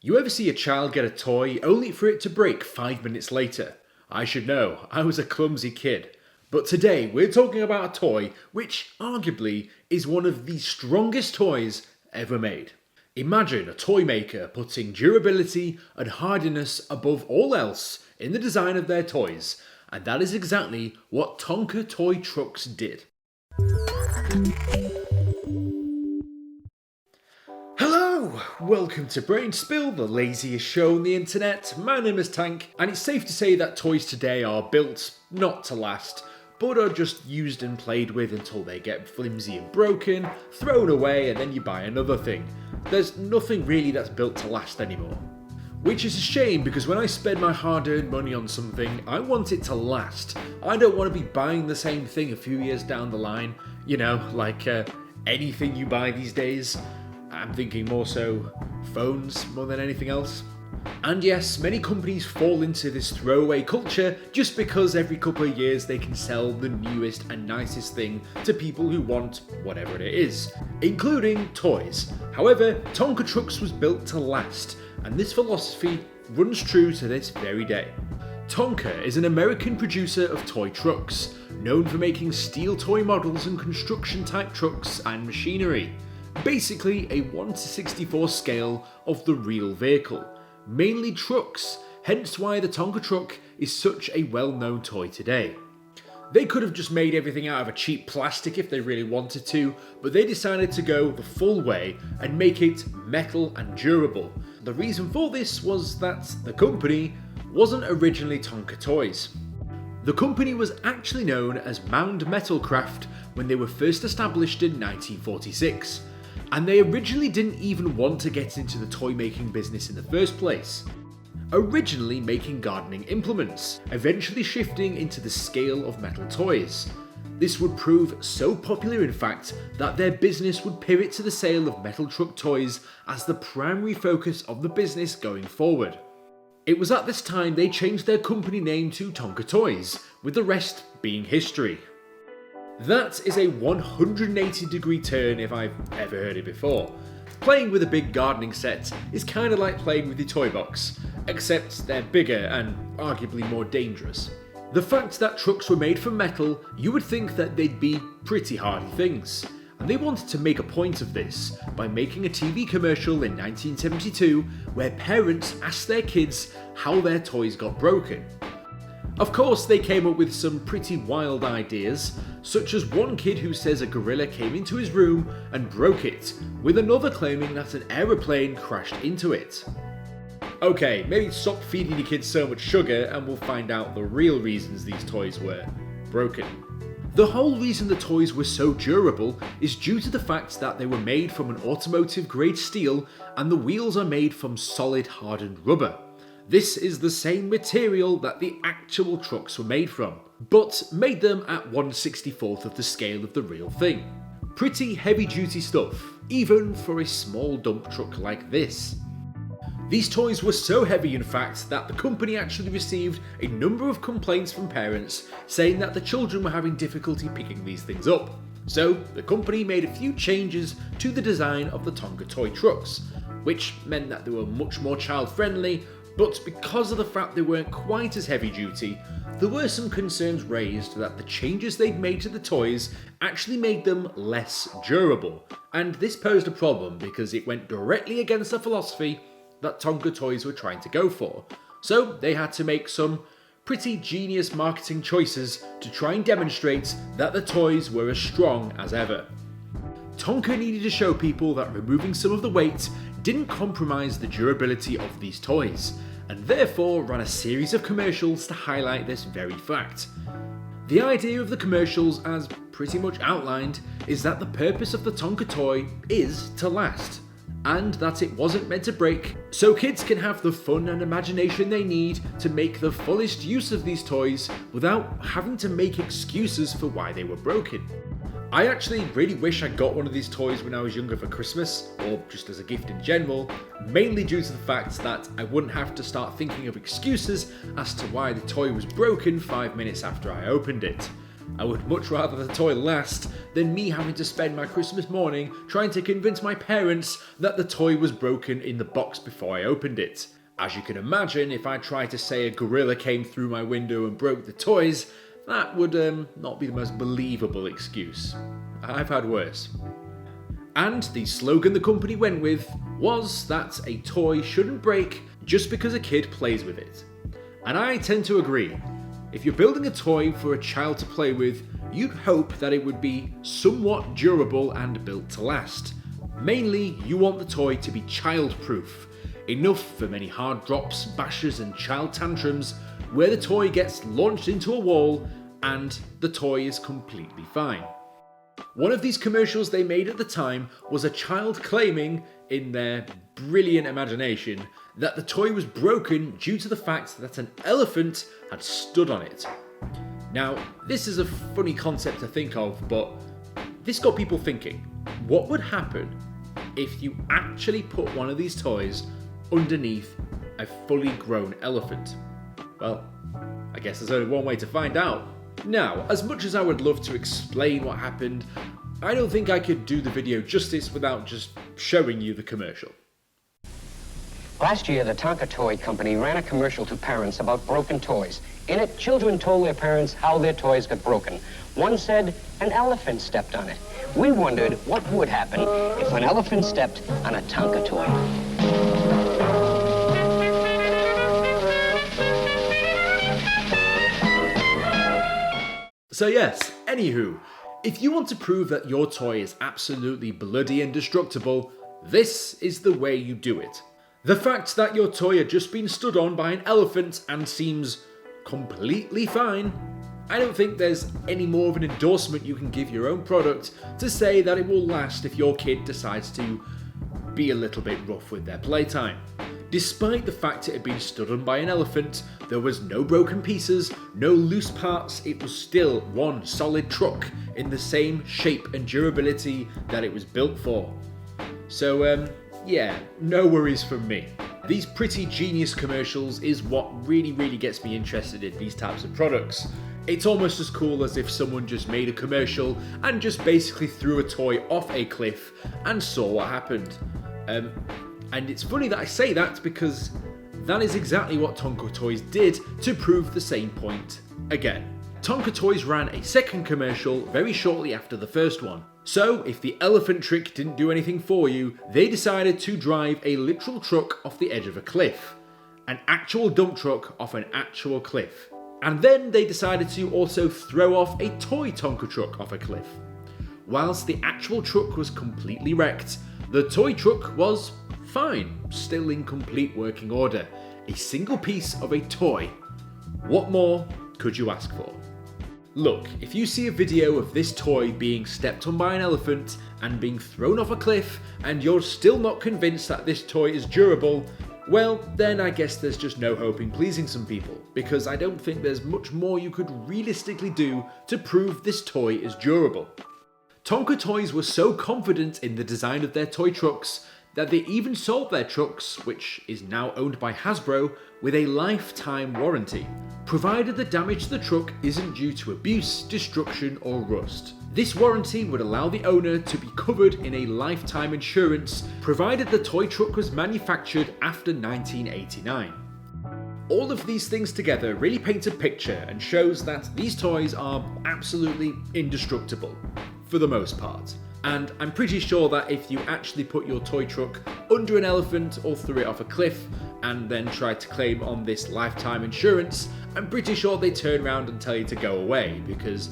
You ever see a child get a toy only for it to break 5 minutes later? I should know, I was a clumsy kid. But today we're talking about a toy which arguably is one of the strongest toys ever made. Imagine a toy maker putting durability and hardiness above all else in the design of their toys, and that is exactly what Tonka toy trucks did. Hello! Welcome to Brain Spill, the laziest show on the internet. My name is Tank, and it's safe to say that toys today are built not to last, but are just used and played with until they get flimsy and broken, thrown away, and then you buy another thing. There's nothing really that's built to last anymore. Which is a shame, because when I spend my hard-earned money on something, I want it to last. I don't want to be buying the same thing a few years down the line. You know, like anything you buy these days. I'm thinking more so phones more than anything else. And yes, many companies fall into this throwaway culture just because every couple of years they can sell the newest and nicest thing to people who want whatever it is, including toys. However, Tonka Trucks was built to last, and this philosophy runs true to this very day. Tonka is an American producer of toy trucks, known for making steel toy models and construction type trucks and machinery. Basically a 1:64 scale of the real vehicle, mainly trucks, hence why the Tonka truck is such a well-known toy today. They could have just made everything out of a cheap plastic if they really wanted to, but they decided to go the full way and make it metal and durable. The reason for this was that the company wasn't originally Tonka Toys. The company was actually known as Mound Metalcraft when they were first established in 1946. And they originally didn't even want to get into the toy making business in the first place. Originally making gardening implements, eventually shifting into the scale of metal toys. This would prove so popular in fact that their business would pivot to the sale of metal truck toys as the primary focus of the business going forward. It was at this time they changed their company name to Tonka Toys, with the rest being history. That is a 180-degree turn if I've ever heard it before. Playing with a big gardening set is kind of like playing with your toy box, except they're bigger and arguably more dangerous. The fact that trucks were made from metal, you would think that they'd be pretty hardy things. And they wanted to make a point of this by making a TV commercial in 1972 where parents asked their kids how their toys got broken. Of course, they came up with some pretty wild ideas, such as one kid who says a gorilla came into his room and broke it, with another claiming that an aeroplane crashed into it. Okay, maybe stop feeding your kids so much sugar and we'll find out the real reasons these toys were broken. The whole reason the toys were so durable is due to the fact that they were made from an automotive grade steel and the wheels are made from solid hardened rubber. This is the same material that the actual trucks were made from, but made them at 1/64th of the scale of the real thing. Pretty heavy duty stuff, even for a small dump truck like this. These toys were so heavy in fact that the company actually received a number of complaints from parents saying that the children were having difficulty picking these things up. So the company made a few changes to the design of the Tonka toy trucks, which meant that they were much more child friendly. But because of the fact they weren't quite as heavy duty, there were some concerns raised that the changes they'd made to the toys actually made them less durable. And this posed a problem because it went directly against the philosophy that Tonka Toys were trying to go for. So they had to make some pretty genius marketing choices to try and demonstrate that the toys were as strong as ever. Tonka needed to show people that removing some of the weight didn't compromise the durability of these toys, and therefore ran a series of commercials to highlight this very fact. The idea of the commercials, as pretty much outlined, is that the purpose of the Tonka toy is to last, and that it wasn't meant to break, so kids can have the fun and imagination they need to make the fullest use of these toys without having to make excuses for why they were broken. I actually really wish I got one of these toys when I was younger for Christmas, or just as a gift in general, mainly due to the fact that I wouldn't have to start thinking of excuses as to why the toy was broken 5 minutes after I opened it. I would much rather the toy last than me having to spend my Christmas morning trying to convince my parents that the toy was broken in the box before I opened it. As you can imagine, if I tried to say a gorilla came through my window and broke the toys, that would not be the most believable excuse. I've had worse. And the slogan the company went with was that a toy shouldn't break just because a kid plays with it. And I tend to agree. If you're building a toy for a child to play with, you'd hope that it would be somewhat durable and built to last. Mainly, you want the toy to be child-proof, enough for many hard drops, bashes and child tantrums, where the toy gets launched into a wall and the toy is completely fine. One of these commercials they made at the time was a child claiming, in their brilliant imagination, that the toy was broken due to the fact that an elephant had stood on it. Now, this is a funny concept to think of, but this got people thinking, what would happen if you actually put one of these toys underneath a fully grown elephant? Well, I guess there's only one way to find out. Now, as much as I would love to explain what happened, I don't think I could do the video justice without just showing you the commercial. Last year, the Tonka toy company ran a commercial to parents about broken toys. In it, children told their parents how their toys got broken. One said an elephant stepped on it. We wondered what would happen if an elephant stepped on a Tonka toy. So yes, anywho, if you want to prove that your toy is absolutely bloody indestructible, this is the way you do it. The fact that your toy had just been stood on by an elephant and seems completely fine, I don't think there's any more of an endorsement you can give your own product to say that it will last if your kid decides to be a little bit rough with their playtime. Despite the fact it had been stood on by an elephant, there was no broken pieces, no loose parts, it was still one solid truck in the same shape and durability that it was built for. So yeah, no worries from me. These pretty genius commercials is what really gets me interested in these types of products. It's almost as cool as if someone just made a commercial and just basically threw a toy off a cliff and saw what happened. And it's funny that I say that because that is exactly what Tonka Toys did to prove the same point again. Tonka Toys ran a second commercial very shortly after the first one. So, if the elephant trick didn't do anything for you, they decided to drive a literal truck off the edge of a cliff. An actual dump truck off an actual cliff. And then they decided to also throw off a toy Tonka truck off a cliff. Whilst the actual truck was completely wrecked, the toy truck was fine, still in complete working order. A single piece of a toy. What more could you ask for? Look, if you see a video of this toy being stepped on by an elephant and being thrown off a cliff and you're still not convinced that this toy is durable, well, then I guess there's just no hope in pleasing some people, because I don't think there's much more you could realistically do to prove this toy is durable. Tonka Toys were so confident in the design of their toy trucks that they even sold their trucks, which is now owned by Hasbro, with a lifetime warranty, provided the damage to the truck isn't due to abuse, destruction or rust. This warranty would allow the owner to be covered in a lifetime insurance, provided the toy truck was manufactured after 1989. All of these things together really paint a picture and shows that these toys are absolutely indestructible, for the most part. And I'm pretty sure that if you actually put your toy truck under an elephant or threw it off a cliff and then tried to claim on this lifetime insurance, I'm pretty sure they turn around and tell you to go away, because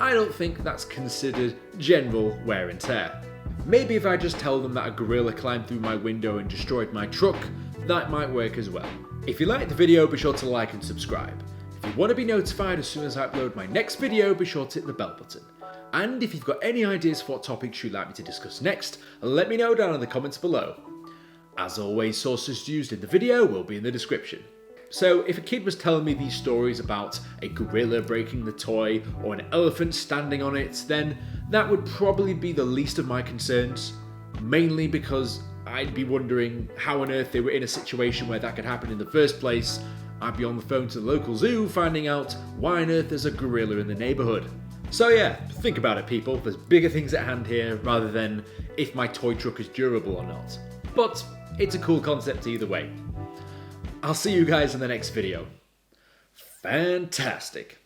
I don't think that's considered general wear and tear. Maybe if I just tell them that a gorilla climbed through my window and destroyed my truck, that might work as well. If you liked the video, be sure to like and subscribe. If you want to be notified as soon as I upload my next video, be sure to hit the bell button. And if you've got any ideas for what topics you'd like me to discuss next, let me know down in the comments below. As always, sources used in the video will be in the description. So if a kid was telling me these stories about a gorilla breaking the toy or an elephant standing on it, then that would probably be the least of my concerns, mainly because I'd be wondering how on earth they were in a situation where that could happen in the first place. I'd be on the phone to the local zoo finding out why on earth there's a gorilla in the neighbourhood. So yeah, think about it people, there's bigger things at hand here rather than if my toy truck is durable or not. But it's a cool concept either way. I'll see you guys in the next video. Fantastic.